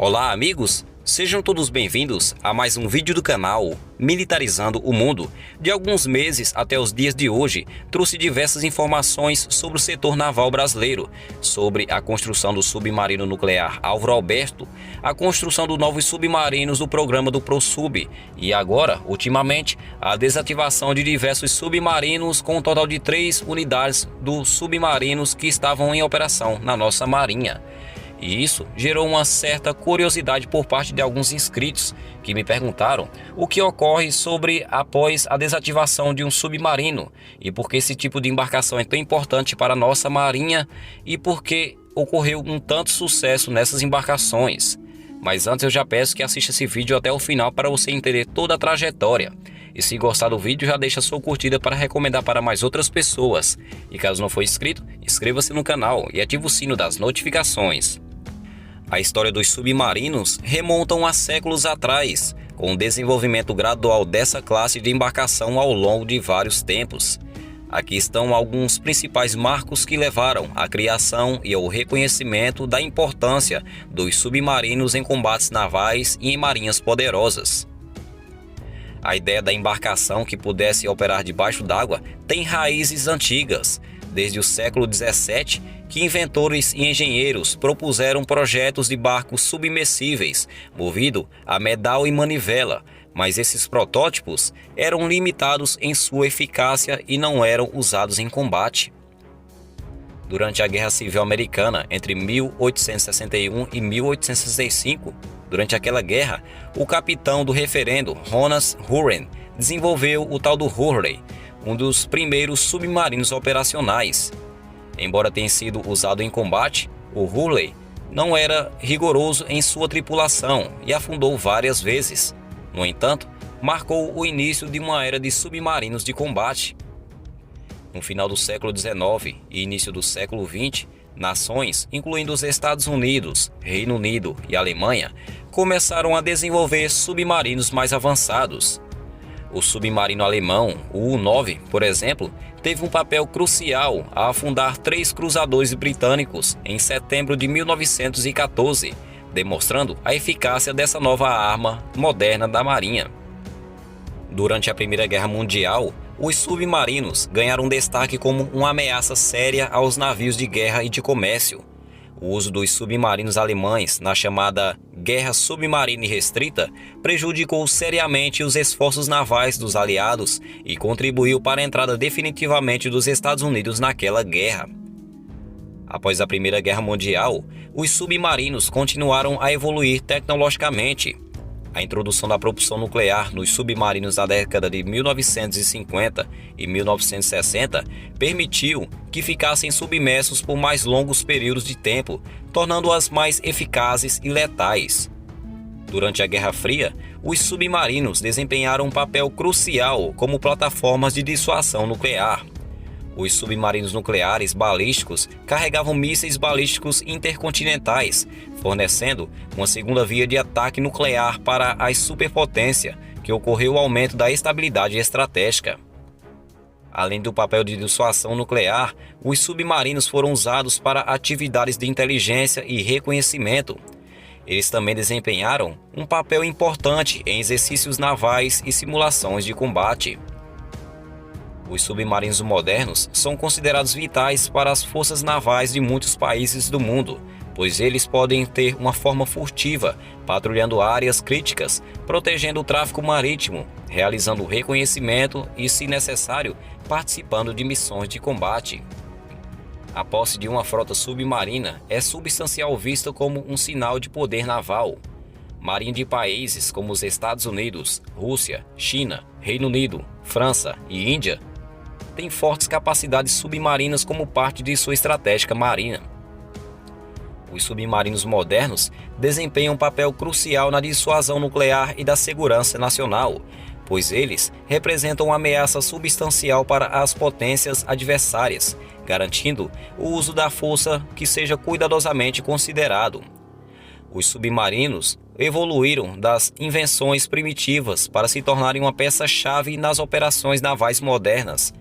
Olá amigos, sejam todos bem-vindos a mais um vídeo do canal Militarizando o Mundo. De alguns meses até os dias de hoje, trouxe diversas informações sobre o setor naval brasileiro, sobre a construção do submarino nuclear Álvaro Alberto, a construção dos novos submarinos do programa do ProSub e agora, ultimamente, a desativação de diversos submarinos com um total de 3 unidades dos submarinos que estavam em operação na nossa marinha. E isso gerou uma certa curiosidade por parte de alguns inscritos que me perguntaram o que ocorre após a desativação de um submarino e por que esse tipo de embarcação é tão importante para a nossa marinha e por que ocorreu um tanto sucesso nessas embarcações. Mas antes eu já peço que assista esse vídeo até o final para você entender toda a trajetória. E se gostar do vídeo, já deixa sua curtida para recomendar para mais outras pessoas. E caso não for inscrito, inscreva-se no canal e ative o sino das notificações. A história dos submarinos remontam a séculos atrás, com o desenvolvimento gradual dessa classe de embarcação ao longo de vários tempos. Aqui estão alguns principais marcos que levaram à criação e ao reconhecimento da importância dos submarinos em combates navais e em marinhas poderosas. A ideia da embarcação que pudesse operar debaixo d'água tem raízes antigas. Desde o século XVII, que inventores e engenheiros propuseram projetos de barcos submersíveis, movido a medal e manivela, mas esses protótipos eram limitados em sua eficácia e não eram usados em combate. Durante a Guerra Civil Americana, entre 1861 e 1865, durante aquela guerra, o capitão do referendo, Horace Hurley, desenvolveu o tal do Hurley, um dos primeiros submarinos operacionais. Embora tenha sido usado em combate, o Hurley não era rigoroso em sua tripulação e afundou várias vezes. No entanto, marcou o início de uma era de submarinos de combate. No final do século XIX e início do século XX, nações, incluindo os Estados Unidos, Reino Unido e Alemanha, começaram a desenvolver submarinos mais avançados. O submarino alemão, o U-9, por exemplo, teve um papel crucial a afundar 3 cruzadores britânicos em setembro de 1914, demonstrando a eficácia dessa nova arma moderna da Marinha. Durante a Primeira Guerra Mundial, os submarinos ganharam destaque como uma ameaça séria aos navios de guerra e de comércio. O uso dos submarinos alemães na chamada Guerra Submarina Restrita prejudicou seriamente os esforços navais dos aliados e contribuiu para a entrada definitivamente dos Estados Unidos naquela guerra. Após a Primeira Guerra Mundial, os submarinos continuaram a evoluir tecnologicamente. A introdução da propulsão nuclear nos submarinos na década de 1950 e 1960 permitiu que ficassem submersos por mais longos períodos de tempo, tornando-as mais eficazes e letais. Durante a Guerra Fria, os submarinos desempenharam um papel crucial como plataformas de dissuasão nuclear. Os submarinos nucleares balísticos carregavam mísseis balísticos intercontinentais, fornecendo uma segunda via de ataque nuclear para as superpotências, que ocorreu o aumento da estabilidade estratégica. Além do papel de dissuasão nuclear, os submarinos foram usados para atividades de inteligência e reconhecimento. Eles também desempenharam um papel importante em exercícios navais e simulações de combate. Os submarinos modernos são considerados vitais para as forças navais de muitos países do mundo, pois eles podem ter uma forma furtiva, patrulhando áreas críticas, protegendo o tráfego marítimo, realizando reconhecimento e, se necessário, participando de missões de combate. A posse de uma frota submarina é substancial vista como um sinal de poder naval. Marinha de países como os Estados Unidos, Rússia, China, Reino Unido, França e Índia têm fortes capacidades submarinas como parte de sua estratégia marinha. Os submarinos modernos desempenham um papel crucial na dissuasão nuclear e da segurança nacional, pois eles representam uma ameaça substancial para as potências adversárias, garantindo o uso da força que seja cuidadosamente considerado. Os submarinos evoluíram das invenções primitivas para se tornarem uma peça-chave nas operações navais modernas.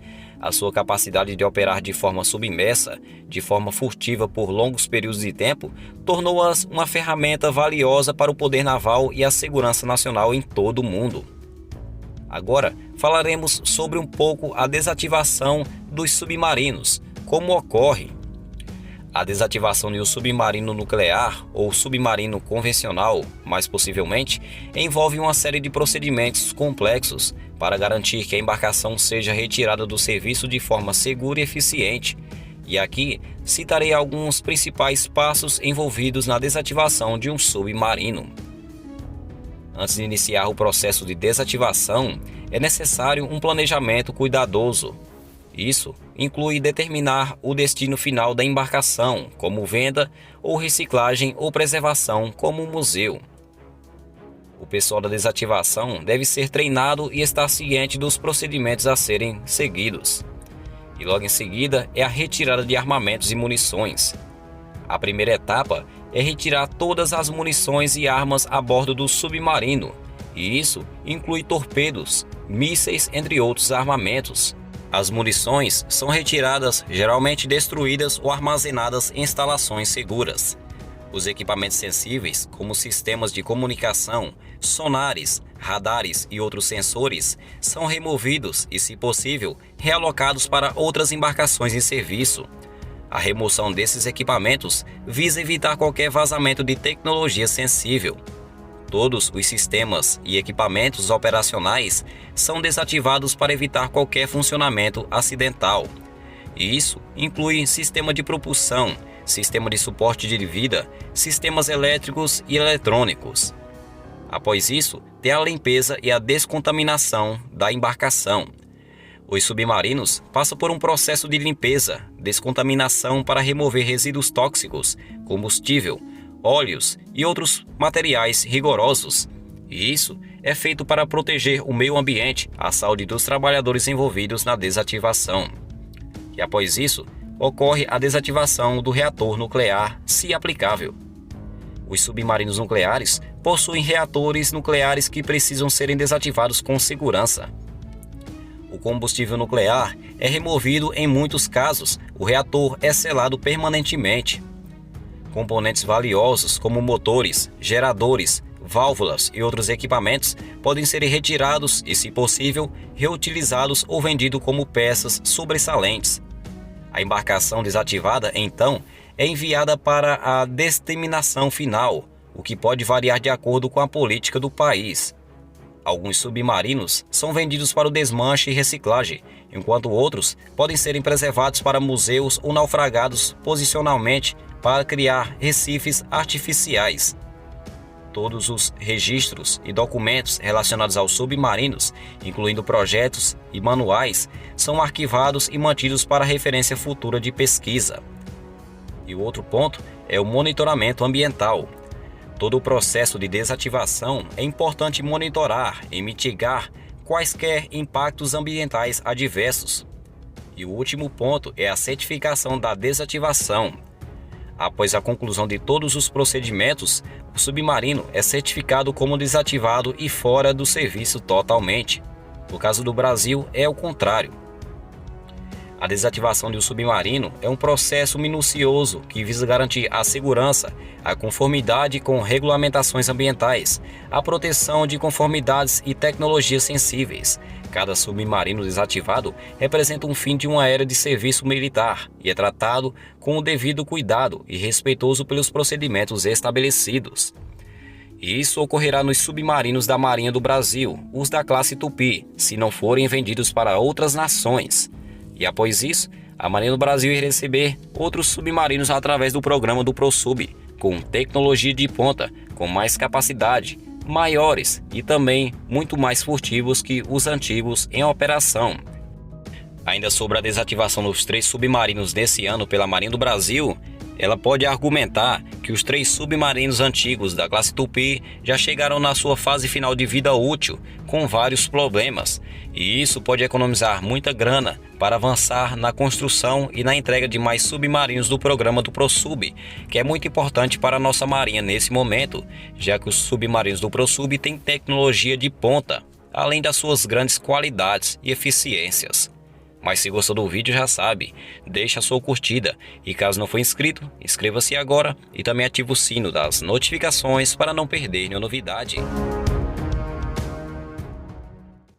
A sua capacidade de operar de forma submersa, de forma furtiva por longos períodos de tempo, tornou-as uma ferramenta valiosa para o poder naval e a segurança nacional em todo o mundo. Agora, falaremos sobre um pouco a desativação dos submarinos, como ocorre. A desativação de um submarino nuclear ou submarino convencional, mais possivelmente, envolve uma série de procedimentos complexos para garantir que a embarcação seja retirada do serviço de forma segura e eficiente. E aqui citarei alguns principais passos envolvidos na desativação de um submarino. Antes de iniciar o processo de desativação, é necessário um planejamento cuidadoso. Isso inclui determinar o destino final da embarcação, como venda ou reciclagem ou preservação, como um museu. O pessoal da desativação deve ser treinado e estar ciente dos procedimentos a serem seguidos. E logo em seguida é a retirada de armamentos e munições. A primeira etapa é retirar todas as munições e armas a bordo do submarino, e isso inclui torpedos, mísseis, entre outros armamentos. As munições são retiradas, geralmente destruídas ou armazenadas em instalações seguras. Os equipamentos sensíveis, como sistemas de comunicação, sonares, radares e outros sensores, são removidos e, se possível, realocados para outras embarcações em serviço. A remoção desses equipamentos visa evitar qualquer vazamento de tecnologia sensível. Todos os sistemas e equipamentos operacionais são desativados para evitar qualquer funcionamento acidental. E isso inclui sistema de propulsão, sistema de suporte de vida, sistemas elétricos e eletrônicos. Após isso, tem a limpeza e a descontaminação da embarcação. Os submarinos passam por um processo de limpeza, descontaminação para remover resíduos tóxicos, combustível, óleos e outros materiais rigorosos. E isso é feito para proteger o meio ambiente, a saúde dos trabalhadores envolvidos na desativação. E após isso, ocorre a desativação do reator nuclear, se aplicável. Os submarinos nucleares possuem reatores nucleares que precisam serem desativados com segurança. O combustível nuclear é removido em muitos casos, o reator é selado permanentemente. Componentes valiosos como motores, geradores, válvulas e outros equipamentos podem ser retirados e, se possível, reutilizados ou vendidos como peças sobressalentes. A embarcação desativada, então, é enviada para a destinação final, o que pode variar de acordo com a política do país. Alguns submarinos são vendidos para o desmanche e reciclagem, enquanto outros podem ser preservados para museus ou naufragados posicionalmente para criar recifes artificiais. Todos os registros e documentos relacionados aos submarinos, incluindo projetos e manuais, são arquivados e mantidos para referência futura de pesquisa. E o outro ponto é o monitoramento ambiental. Todo o processo de desativação é importante monitorar e mitigar quaisquer impactos ambientais adversos. E o último ponto é a certificação da desativação. Após a conclusão de todos os procedimentos, o submarino é certificado como desativado e fora do serviço totalmente. No caso do Brasil, é o contrário. A desativação de um submarino é um processo minucioso que visa garantir a segurança, a conformidade com regulamentações ambientais, a proteção de conformidades e tecnologias sensíveis. Cada submarino desativado representa um fim de uma era de serviço militar e é tratado com o devido cuidado e respeitoso pelos procedimentos estabelecidos. Isso ocorrerá nos submarinos da Marinha do Brasil, os da classe Tupi, se não forem vendidos para outras nações. E após isso, a Marinha do Brasil irá receber outros submarinos através do programa do ProSub, com tecnologia de ponta, com mais capacidade, maiores e também muito mais furtivos que os antigos em operação. Ainda sobre a desativação dos 3 submarinos desse ano pela Marinha do Brasil, ela pode argumentar que os 3 submarinos antigos da classe Tupi já chegaram na sua fase final de vida útil, com vários problemas, e isso pode economizar muita grana para avançar na construção e na entrega de mais submarinos do programa do ProSub, que é muito importante para a nossa marinha nesse momento, já que os submarinos do ProSub têm tecnologia de ponta, além das suas grandes qualidades e eficiências. Mas se gostou do vídeo já sabe, deixa a sua curtida e caso não for inscrito, inscreva-se agora e também ative o sino das notificações para não perder nenhuma novidade.